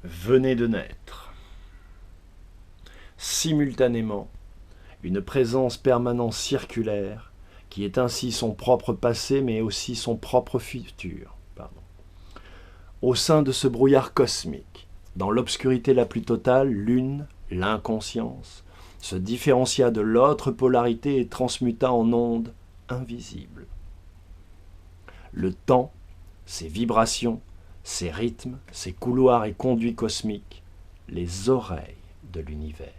venait de naître. Simultanément, une présence permanente circulaire qui est ainsi son propre passé mais aussi son propre futur. Au sein de ce brouillard cosmique, dans l'obscurité la plus totale, l'une, l'inconscience, se différencia de l'autre polarité et transmuta en ondes invisibles. Le temps, ses vibrations, ses rythmes, ses couloirs et conduits cosmiques, les oreilles de l'univers,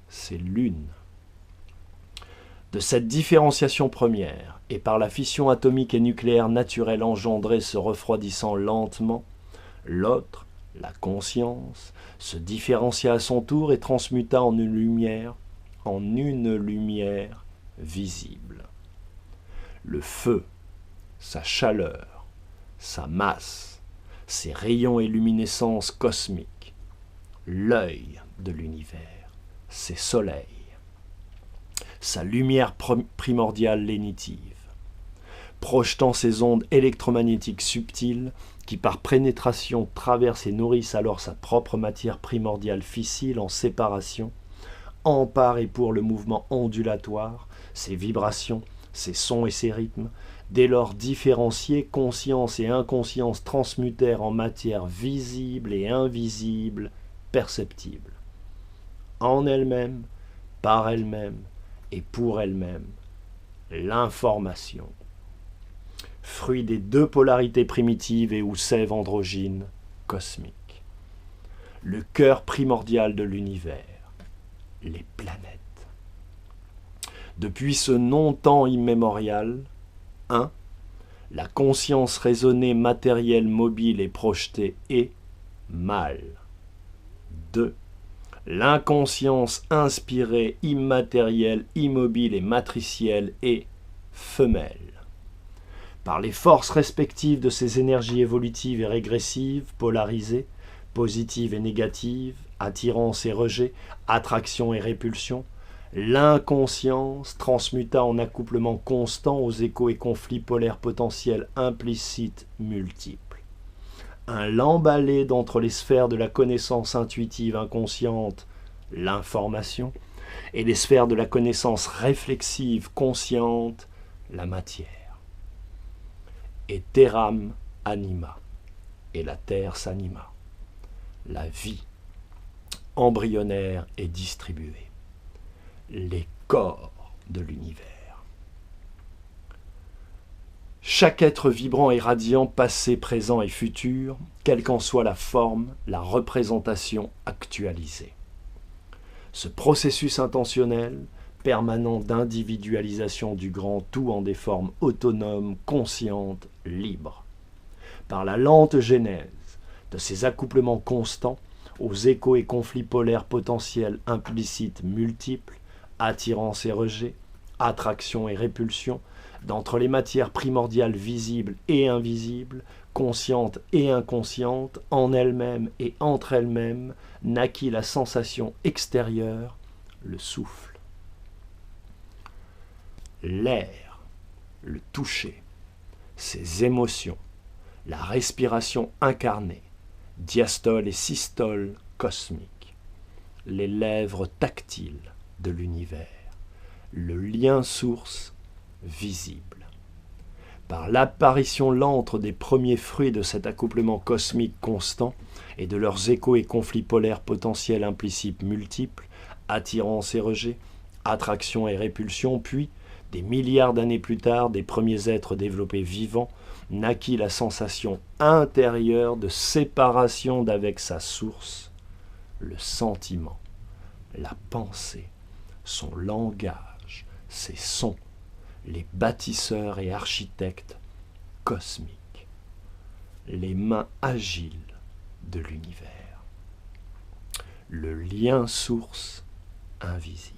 c'est l'une. De cette différenciation première, et par la fission atomique et nucléaire naturelle engendrée se refroidissant lentement, l'autre, la conscience, se différencia à son tour et transmuta en une lumière visible. Le feu, sa chaleur, sa masse, ses rayons et luminescences cosmiques, l'œil de l'univers, ses soleils, sa lumière primordiale lénitive, projetant ses ondes électromagnétiques subtiles qui par pénétration traversent et nourrissent alors sa propre matière primordiale fissile en séparation, en par et pour le mouvement ondulatoire, ses vibrations, ses sons et ses rythmes, dès lors différenciés, conscience et inconscience transmutèrent en matière visible et invisible, perceptible. En elle-même, par elle-même et pour elle-même, l'information, fruit des deux polarités primitives et ou sève androgyne cosmique, le cœur primordial de l'univers, les planètes. Depuis ce non-temps immémorial, 1. La conscience raisonnée, matérielle, mobile et projetée est mâle. 2. L'inconscience inspirée, immatérielle, immobile et matricielle est femelle. Par les forces respectives de ces énergies évolutives et régressives, polarisées, positives et négatives, attirance et rejet, attraction et répulsion, l'inconscience transmuta en accouplement constant aux échos et conflits polaires potentiels implicites multiples. Un lambalé d'entre les sphères de la connaissance intuitive inconsciente, l'information, et les sphères de la connaissance réflexive consciente, la matière. Et terram anima, et la terre s'anima. La vie embryonnaire est distribuée. Les corps de l'univers. Chaque être vibrant et radiant, passé, présent et futur, quelle qu'en soit la forme, la représentation actualisée. Ce processus intentionnel, permanent d'individualisation du grand tout en des formes autonomes, conscientes, libres. Par la lente genèse de ces accouplements constants, aux échos et conflits polaires potentiels implicites multiples, attirance et rejet, attraction et répulsion, d'entre les matières primordiales visibles et invisibles, conscientes et inconscientes, en elles-mêmes et entre elles-mêmes, naquit la sensation extérieure, le souffle. L'air, le toucher, ses émotions, la respiration incarnée, diastole et systole cosmiques, les lèvres tactiles de l'univers, le lien source visible. Par l'apparition lente des premiers fruits de cet accouplement cosmique constant et de leurs échos et conflits polaires potentiels implicites multiples, attirance et rejet, attraction et répulsion, puis, des milliards d'années plus tard, des premiers êtres développés vivants, naquit la sensation intérieure de séparation d'avec sa source, le sentiment, la pensée, son langage, ses sons, les bâtisseurs et architectes cosmiques, les mains agiles de l'univers, le lien source invisible.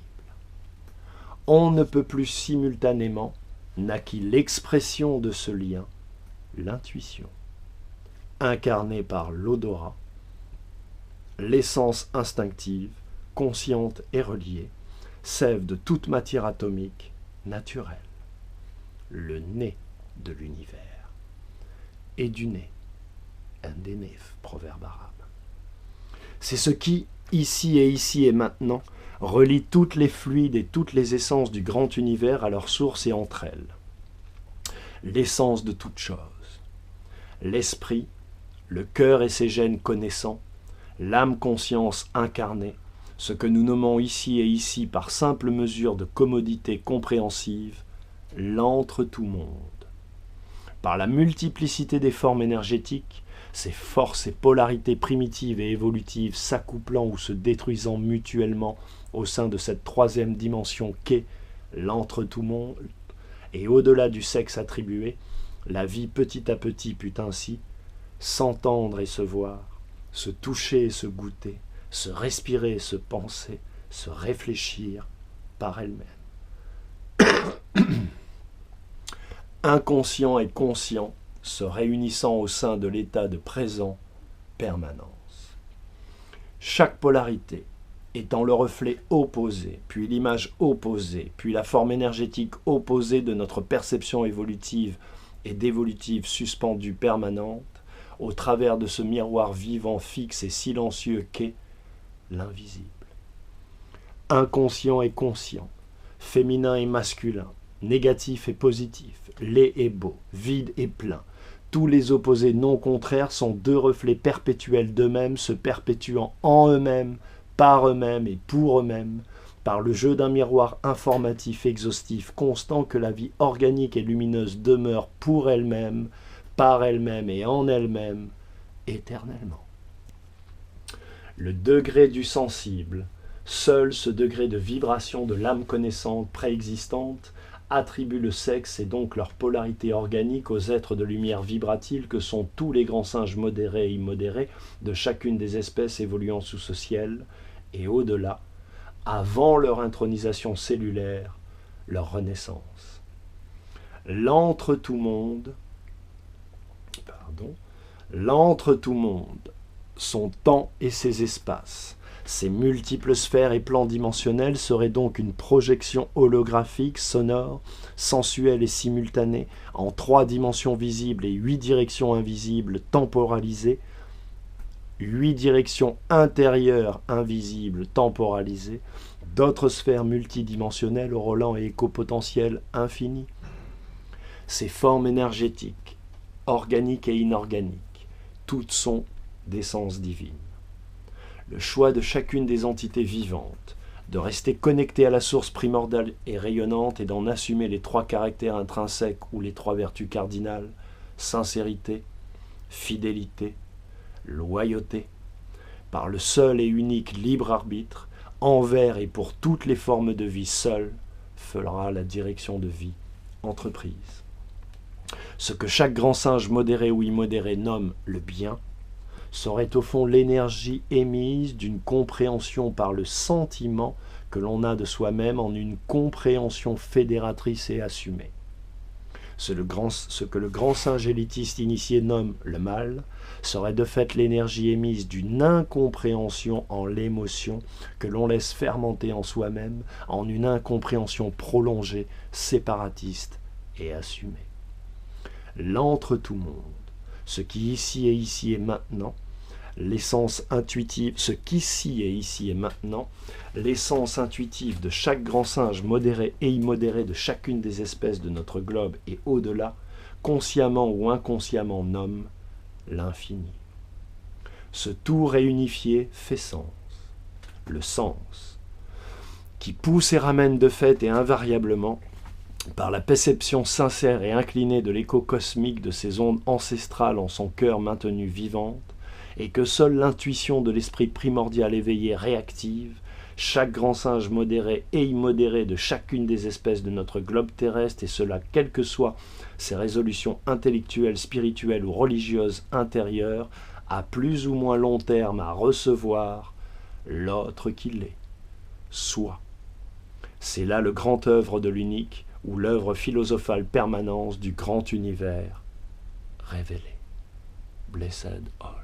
On ne peut plus simultanément naquit l'expression de ce lien, l'intuition, incarnée par l'odorat, l'essence instinctive, consciente et reliée, sève de toute matière atomique naturelle, le nez de l'univers, et du nez, un dénef, proverbe arabe. C'est ce qui, ici et maintenant, relie toutes les fluides et toutes les essences du grand univers à leur source et entre elles. L'essence de toute chose. L'esprit, le cœur et ses gènes connaissants, l'âme-conscience incarnée, ce que nous nommons ici par simple mesure de commodité compréhensive, l'entre-tout-monde. Par la multiplicité des formes énergétiques, ces forces et polarités primitives et évolutives s'accouplant ou se détruisant mutuellement au sein de cette troisième dimension qu'est l'entre-tout-monde, et au-delà du sexe attribué, la vie petit à petit put ainsi s'entendre et se voir, se toucher et se goûter, se respirer et se penser, se réfléchir par elle-même. Inconscient et conscient se réunissant au sein de l'état de présent permanence. Chaque polarité étant le reflet opposé, puis l'image opposée, puis la forme énergétique opposée de notre perception évolutive et d'évolutive suspendue permanente, au travers de ce miroir vivant, fixe et silencieux qu'est l'invisible. Inconscient et conscient, féminin et masculin, négatif et positif, laid et beau, vide et plein, tous les opposés non contraires sont deux reflets perpétuels d'eux-mêmes se perpétuant en eux-mêmes, par eux-mêmes et pour eux-mêmes, par le jeu d'un miroir informatif exhaustif constant que la vie organique et lumineuse demeure pour elle-même, par elle-même et en elle-même, éternellement. Le degré du sensible, seul ce degré de vibration de l'âme connaissante préexistante, attribue le sexe et donc leur polarité organique aux êtres de lumière vibratiles que sont tous les grands singes modérés et immodérés de chacune des espèces évoluant sous ce ciel, et au-delà, avant leur intronisation cellulaire, leur renaissance. L'entre-tout-monde, son temps et ses espaces, ces multiples sphères et plans dimensionnels seraient donc une projection holographique, sonore, sensuelle et simultanée, en 3 dimensions visibles et 8 directions invisibles temporalisées, 8 directions intérieures invisibles temporalisées, d'autres sphères multidimensionnelles aux relents et éco-potentiels infinis. Ces formes énergétiques, organiques et inorganiques, toutes sont d'essence divine. Le choix de chacune des entités vivantes, de rester connectée à la source primordiale et rayonnante et d'en assumer les 3 caractères intrinsèques ou les 3 vertus cardinales, sincérité, fidélité, loyauté, par le seul et unique libre arbitre, envers et pour toutes les formes de vie seule, fera la direction de vie entreprise. Ce que chaque grand singe modéré ou immodéré nomme le bien, serait au fond l'énergie émise d'une compréhension par le sentiment que l'on a de soi-même en une compréhension fédératrice et assumée. Ce que le grand singe élitiste initié nomme le mal, serait de fait l'énergie émise d'une incompréhension en l'émotion que l'on laisse fermenter en soi-même en une incompréhension prolongée, séparatiste et assumée. L'entre-tout-monde, ce qui ici et maintenant, l'essence intuitive, ce qu'ici et ici et maintenant, l'essence intuitive de chaque grand singe modéré et immodéré de chacune des espèces de notre globe et au-delà, consciemment ou inconsciemment nomme l'infini. Ce tout réunifié fait sens, le sens, qui pousse et ramène de fait et invariablement, par la perception sincère et inclinée de l'écho cosmique de ces ondes ancestrales en son cœur maintenu vivante, et que seule l'intuition de l'esprit primordial éveillé réactive, chaque grand singe modéré et immodéré de chacune des espèces de notre globe terrestre, et cela quelles que soient ses résolutions intellectuelles, spirituelles ou religieuses intérieures, à plus ou moins long terme à recevoir l'autre qu'il est, soi. C'est là le grand œuvre de l'unique, ou l'œuvre philosophale permanence du grand univers révélé. Blessed all.